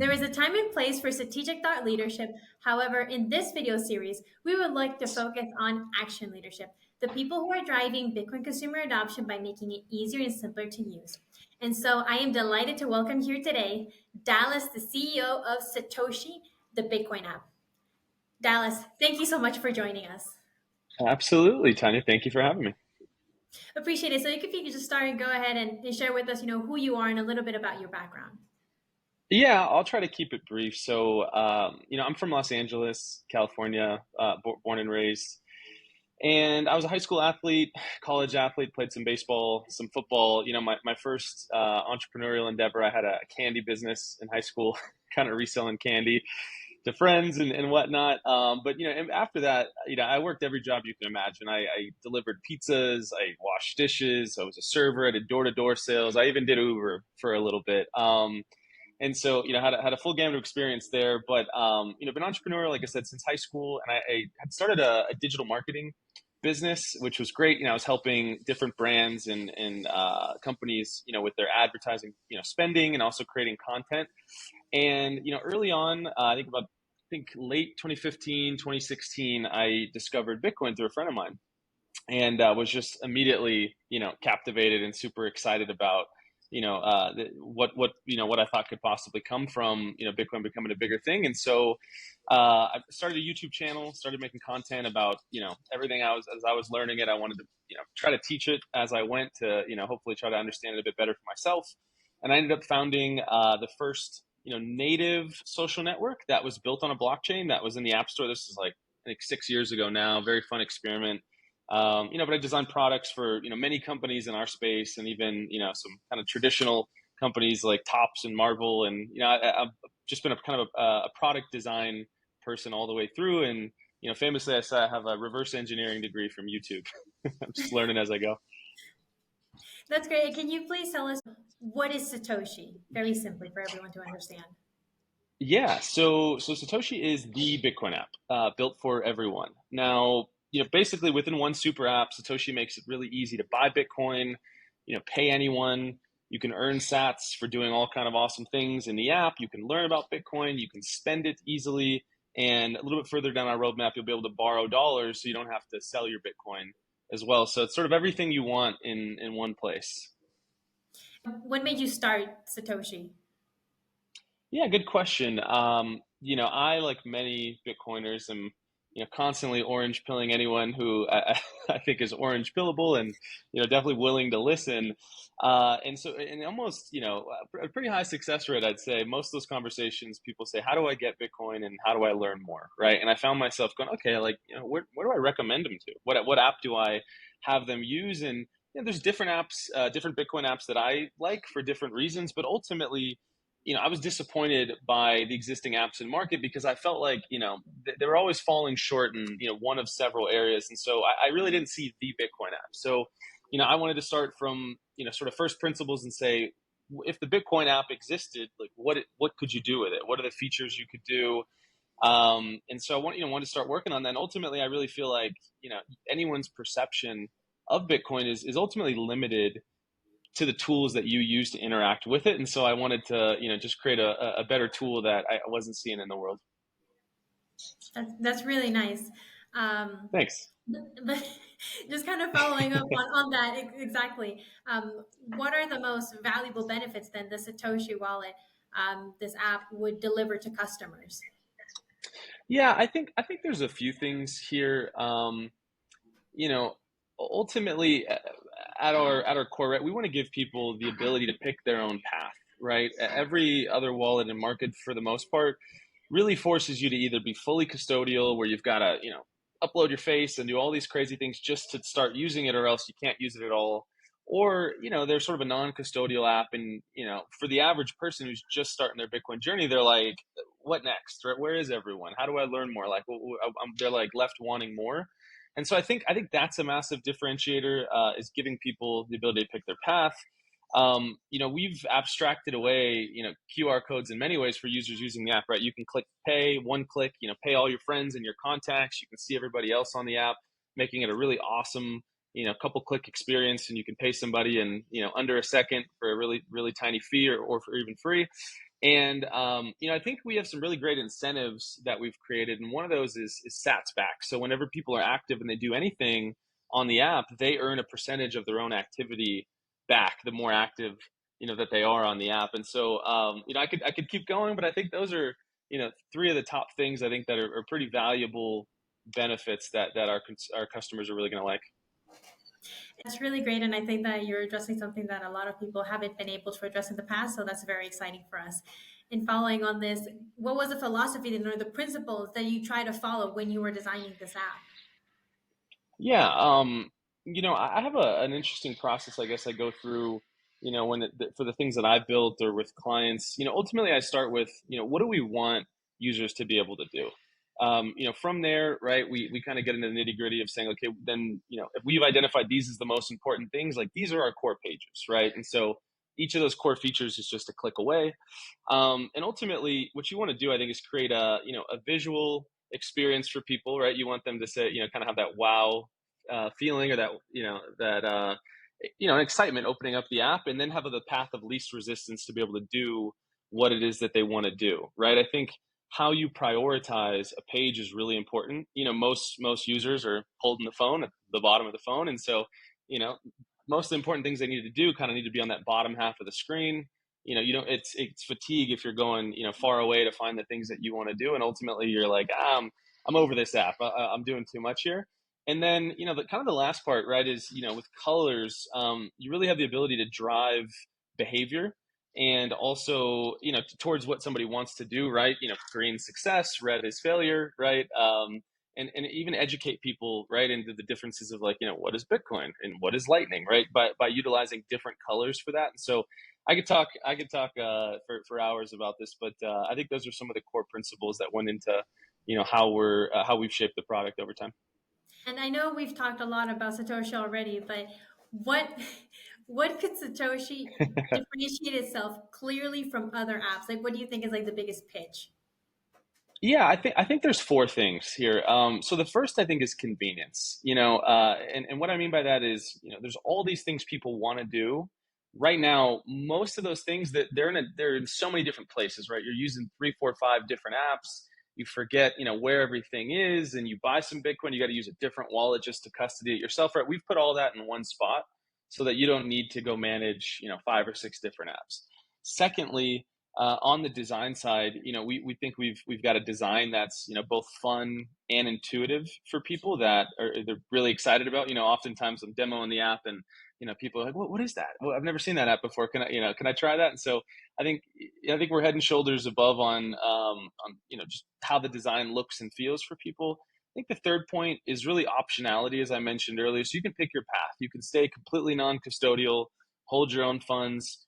There is a time and place for strategic thought leadership. However, in this video series, we would like to focus on action leadership, the people who are driving Bitcoin consumer adoption by making it easier and simpler to use. And so I am delighted to welcome here today Dallas, the CEO of Satoshi, the Bitcoin app. Dallas, thank you so much for joining us. Absolutely, Tanya. Thank you for having me. Appreciate it. So if you could just start and go ahead and share with us, who you are and a little bit about your background. Yeah, I'll try to keep it brief. So, I'm from Los Angeles, California, born and raised. And I was a high school athlete, college athlete, played some baseball, some football. My first entrepreneurial endeavor, I had a candy business in high school, kind of reselling candy to friends and whatnot. And after that, I worked every job you can imagine. I delivered pizzas, I washed dishes, I was a server, I did door-to-door sales. I even did Uber for a little bit. And so, had a full gamut of experience there, but, been entrepreneurial, like I said, since high school. And I had started a digital marketing business, which was great. I was helping different brands and companies, with their advertising, spending and also creating content. And, early on, I think late 2015, 2016, I discovered Bitcoin through a friend of mine and was just immediately, captivated and super excited about, what I thought could possibly come from, Bitcoin becoming a bigger thing. And so I started a YouTube channel, started making content about, everything as I was learning it. I wanted to, try to teach it as I went to, hopefully try to understand it a bit better for myself. And I ended up founding the first, native social network that was built on a blockchain that was in the App Store. This is like, I think 6 years ago now. Very fun experiment. But I designed products for, many companies in our space and even, some kind of traditional companies like Topps and Marvel. And, I've just been a kind of a product design person all the way through. And, famously, I say I have a reverse engineering degree from YouTube. I'm just learning as I go. That's great. Can you please tell us what is Satoshi? Very simply for everyone to understand. Yeah, so Satoshi is the Bitcoin app built for everyone. Now, basically within one super app, Satoshi makes it really easy to buy Bitcoin, pay anyone. You can earn sats for doing all kind of awesome things in the app. You can learn about Bitcoin. You can spend it easily. And a little bit further down our roadmap, you'll be able to borrow dollars so you don't have to sell your Bitcoin as well. So it's sort of everything you want in one place. What made you start Satoshi? Yeah, good question. I, like many Bitcoiners, am constantly orange pilling anyone who I think is orange pillable and definitely willing to listen. And almost a pretty high success rate, I'd say. Most of those conversations, people say, "How do I get Bitcoin and how do I learn more?" Right? And I found myself going, "Okay, like where do I recommend them to? What app do I have them use?" And there's different apps, different Bitcoin apps that I like for different reasons, but ultimately I was disappointed by the existing apps in market because I felt like, they were always falling short in, one of several areas. And so I really didn't see the Bitcoin app. So, I wanted to start from, sort of first principles and say, if the Bitcoin app existed, like what could you do with it? What are the features you could do? And so wanted to start working on that. And ultimately, I really feel like, anyone's perception of Bitcoin is ultimately limited to the tools that you use to interact with it. And so I wanted to, just create a better tool that I wasn't seeing in the world. That's really nice. Um, Thanks. but just kind of following up on that exactly. What are the most valuable benefits then the Satoshi Wallet, this app would deliver to customers? Yeah, I think there's a few things here. You know, ultimately, at our core, right, we want to give people the ability to pick their own path, right? Every other wallet in market, for the most part, really forces you to either be fully custodial, where you've got to, upload your face and do all these crazy things just to start using it, or else you can't use it at all. Or, there's sort of a non-custodial app, and for the average person who's just starting their Bitcoin journey, they're like, "What next? Right? Where is everyone? How do I learn more?" Like, they're like left wanting more. And so I think that's a massive differentiator, is giving people the ability to pick their path. We've abstracted away, QR codes in many ways for users using the app, right? You can click pay, one click, pay all your friends and your contacts. You can see everybody else on the app, making it a really awesome a couple click experience, and you can pay somebody in, under a second for a really, really tiny fee, or for even free. And I think we have some really great incentives that we've created, and one of those is Sats back. So whenever people are active and they do anything on the app, they earn a percentage of their own activity back. The more active that they are on the app, and so I could keep going, but I think those are three of the top things I think that are pretty valuable benefits that our customers are really going to like. That's really great. And I think that you're addressing something that a lot of people haven't been able to address in the past. So that's very exciting for us. And following on this, what was the philosophy then, or the principles that you try to follow when you were designing this app? Yeah, I have an interesting process. I guess I go through, for the things that I built or with clients. Ultimately, I start with, what do we want users to be able to do? From there, right, we kind of get into the nitty gritty of saying, okay, then, if we've identified these as the most important things, like these are our core pages, right? And so each of those core features is just a click away. And ultimately, what you want to do, I think, is create a visual experience for people, right? You want them to say, kind of have that wow feeling, or that, an excitement opening up the app, and then have the path of least resistance to be able to do what it is that they want to do, right? I think how you prioritize a page is really important. Most users are holding the phone at the bottom of the phone, and so, you know, most of the important things they need to do kind of need to be on that bottom half of the screen. It's fatigue if you're going, far away to find the things that you want to do, and ultimately you're like, I'm over this app. I'm doing too much here. And then, the kind of the last part, right, is, with colors, you really have the ability to drive behavior, and also, towards what somebody wants to do, right? Green success, red is failure, right? And even educate people, right, into the differences of, like, what is Bitcoin and what is Lightning, right? By utilizing different colors for that. And so I could talk for hours about this, but I think those are some of the core principles that went into, how we've shaped the product over time. And I know we've talked a lot about Satoshi already, but what what could Satoshi differentiate itself clearly from other apps? Like, what do you think is like the biggest pitch? Yeah, I think there's four things here. So the first, I think, is convenience. And what I mean by that is, there's all these things people want to do. Right now, most of those things that they're in so many different places, right? You're using three, four, five different apps. You forget, where everything is, and you buy some Bitcoin. You got to use a different wallet just to custody it yourself, right? We've put all that in one spot so that you don't need to go manage, five or six different apps. Secondly, on the design side, we think we've got a design that's, both fun and intuitive for people that they're really excited about. Oftentimes I'm demoing the app, and people are like, what is that? Well, I've never seen that app before. Can I try that? And so I think I think we're head and shoulders above on just how the design looks and feels for people. I think the third point is really optionality, as I mentioned earlier. So you can pick your path. You can stay completely non-custodial, hold your own funds,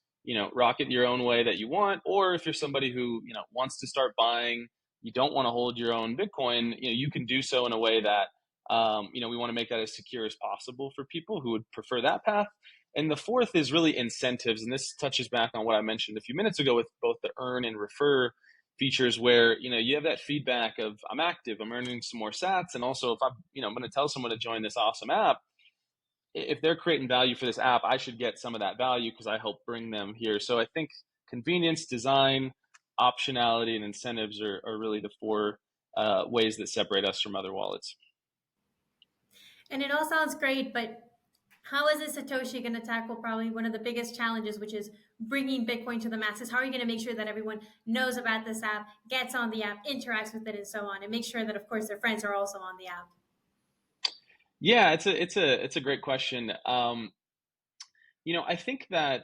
rock it your own way that you want. Or if you're somebody who, wants to start buying, you don't want to hold your own Bitcoin, you can do so in a way that, we want to make that as secure as possible for people who would prefer that path. And the fourth is really incentives. And this touches back on what I mentioned a few minutes ago with both the earn and refer features, where, you have that feedback of, I'm active, I'm earning some more sats. And also, if I'm going to tell someone to join this awesome app, if they're creating value for this app, I should get some of that value because I help bring them here. So I think convenience, design, optionality, and incentives are really the four ways that separate us from other wallets. And it all sounds great, but how is this Satoshi going to tackle probably one of the biggest challenges, which is bringing Bitcoin to the masses? How are you going to make sure that everyone knows about this app, gets on the app, interacts with it, and so on, and make sure that, of course, their friends are also on the app? Yeah, it's a great question. I think that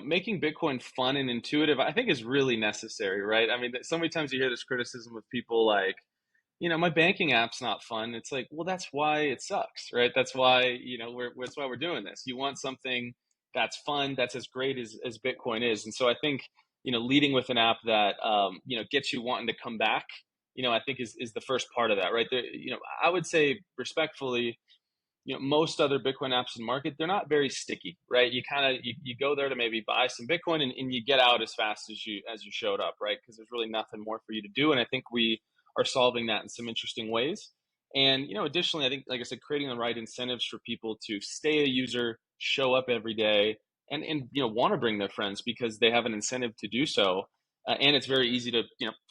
making Bitcoin fun and intuitive, I think, is really necessary, right? I mean, so many times you hear this criticism of people like, my banking app's not fun. It's like, well, that's why it sucks, right? That's why, that's why we're doing this. You want something that's fun, that's as great as Bitcoin is. And so I think, leading with an app that, gets you wanting to come back, I think is the first part of that, right? I would say respectfully, most other Bitcoin apps in the market, they're not very sticky, right? You kind of, you go there to maybe buy some Bitcoin, and you get out as fast as you showed up, right? Because there's really nothing more for you to do. And I think we are solving that in some interesting ways. And additionally, I think, like I said, creating the right incentives for people to stay a user, show up every day, and want to bring their friends because they have an incentive to do so. And it's very easy to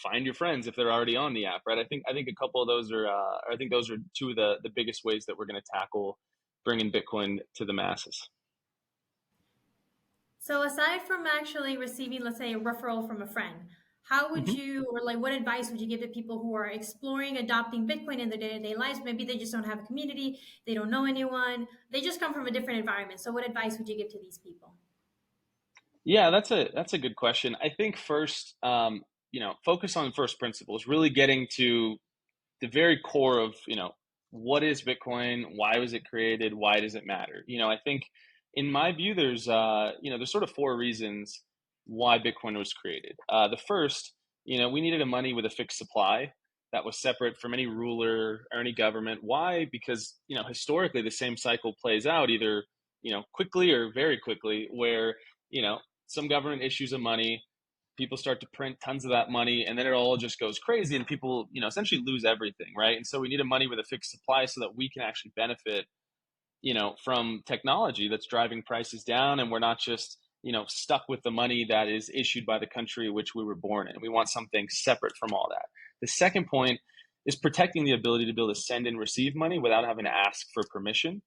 find your friends if they're already on the app, right? I think a couple of those are I think those are two of the biggest ways that we're going to tackle bringing Bitcoin to the masses. So aside from actually receiving, let's say, a referral from a friend, how would Mhm. you, or like, what advice would you give to people who are exploring adopting Bitcoin in their day-to-day lives? Maybe they just don't have a community, they don't know anyone, they just come from a different environment. So what advice would you give to these people? Yeah, that's a good question. I think first, focus on first principles, really getting to the very core of what is Bitcoin, why was it created, why does it matter. I think in my view there's sort of four reasons why Bitcoin was created. The first, we needed a money with a fixed supply that was separate from any ruler or any government. Why? Because historically the same cycle plays out either quickly or very quickly, where you know some government issues of money, people start to print tons of that money, and then it all just goes crazy and people essentially lose everything, right? And so we need a money with a fixed supply so that we can actually benefit from technology that's driving prices down, and we're not just stuck with the money that is issued by the country which we were born in. We want something separate from all that. The second point is protecting the ability to be able to send and receive money without having to ask for permission.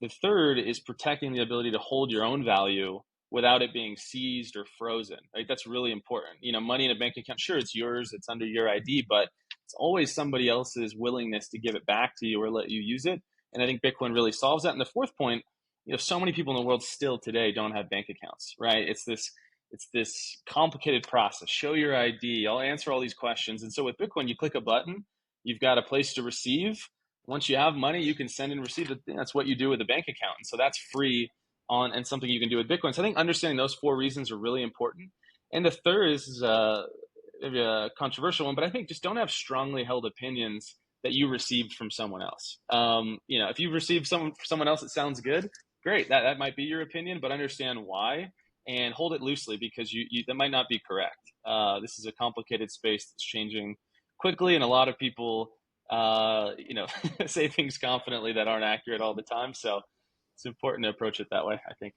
The third is protecting the ability to hold your own value without it being seized or frozen. Right? That's really important. Money in a bank account, sure, it's yours, it's under your ID, but it's always somebody else's willingness to give it back to you or let you use it. And I think Bitcoin really solves that. And the fourth point, so many people in the world still today don't have bank accounts, right? It's this complicated process. Show your ID. I'll answer all these questions. And so with Bitcoin, you click a button, you've got a place to receive. Once you have money, you can send and receive it. That's what you do with a bank account. And so that's free on and something you can do with Bitcoin. So I think understanding those four reasons are really important. And the third is maybe a controversial one, but I think just don't have strongly held opinions that you received from someone else. If you've received someone else that sounds good, great. That might be your opinion, but understand why and hold it loosely because you that might not be correct. This is a complicated space that's changing quickly, and a lot of people, say things confidently that aren't accurate all the time. So it's important to approach it that way, I think.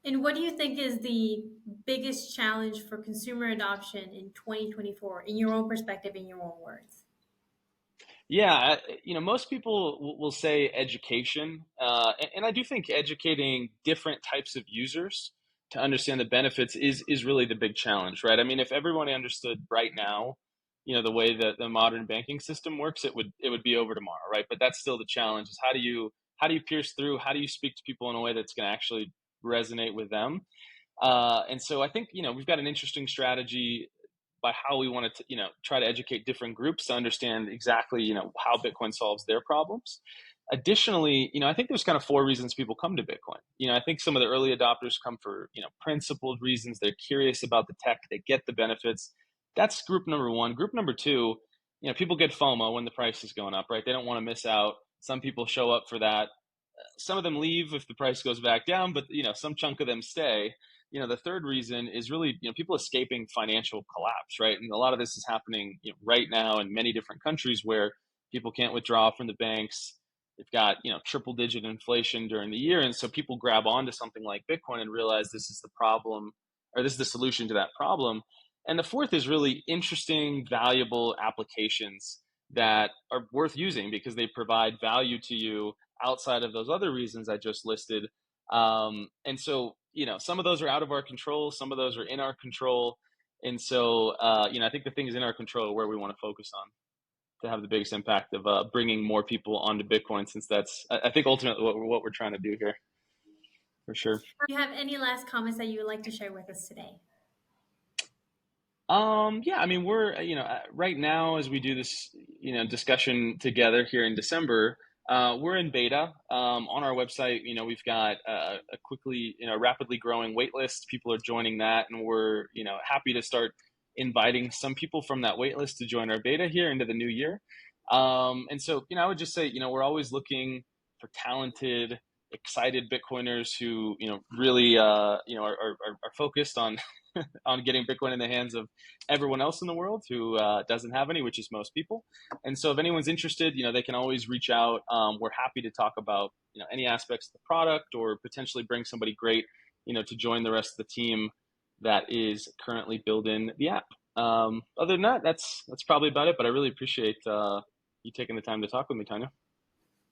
And what do you think is the biggest challenge for consumer adoption in 2024, in your own perspective, in your own words? Yeah, most people will say education, and I do think educating different types of users to understand the benefits is really the big challenge, right? I mean, if everyone understood right now, the way that the modern banking system works, it would be over tomorrow, right? But that's still the challenge: is how do you pierce through? How do you speak to people in a way that's going to actually resonate with them? And so I think we've got an interesting strategy by how we want to try to educate different groups to understand exactly how Bitcoin solves their problems. Additionally, I think there's kind of four reasons people come to Bitcoin. I think some of the early adopters come for principled reasons. They're curious about the tech. They get the benefits. That's group number one. Group number two, people get FOMO when the price is going up, right? They don't want to miss out. Some people show up for that. Some of them leave if the price goes back down, but some chunk of them stay. The third reason is really people escaping financial collapse, right? And a lot of this is happening right now in many different countries where people can't withdraw from the banks. They've got triple digit inflation during the year, and so people grab onto something like Bitcoin and realize this is the problem, or this is the solution to that problem. And the fourth is really interesting, valuable applications that are worth using because they provide value to you outside of those other reasons I just listed. And so, some of those are out of our control, some of those are in our control. And so, I think the things in our control are where we want to focus on to have the biggest impact of bringing more people onto Bitcoin, since that's, I think, ultimately what we're trying to do here, for sure. Do you have any last comments that you would like to share with us today? Yeah, I mean, we're, right now as we do this, discussion together here in December, we're in beta. On our website, we've got a quickly, rapidly growing wait list. People are joining that, and we're, happy to start inviting some people from that wait list to join our beta here into the new year. And so, I would just say, we're always looking for talented, excited Bitcoiners who, really, are focused on on getting Bitcoin in the hands of everyone else in the world who doesn't have any, which is most people. And so if anyone's interested, they can always reach out. We're happy to talk about, any aspects of the product or potentially bring somebody great, to join the rest of the team that is currently building the app. Other than that, that's probably about it. But I really appreciate you taking the time to talk with me, Tanya.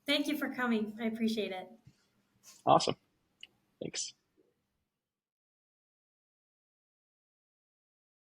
Thank you for coming. I appreciate it. Awesome. Thanks.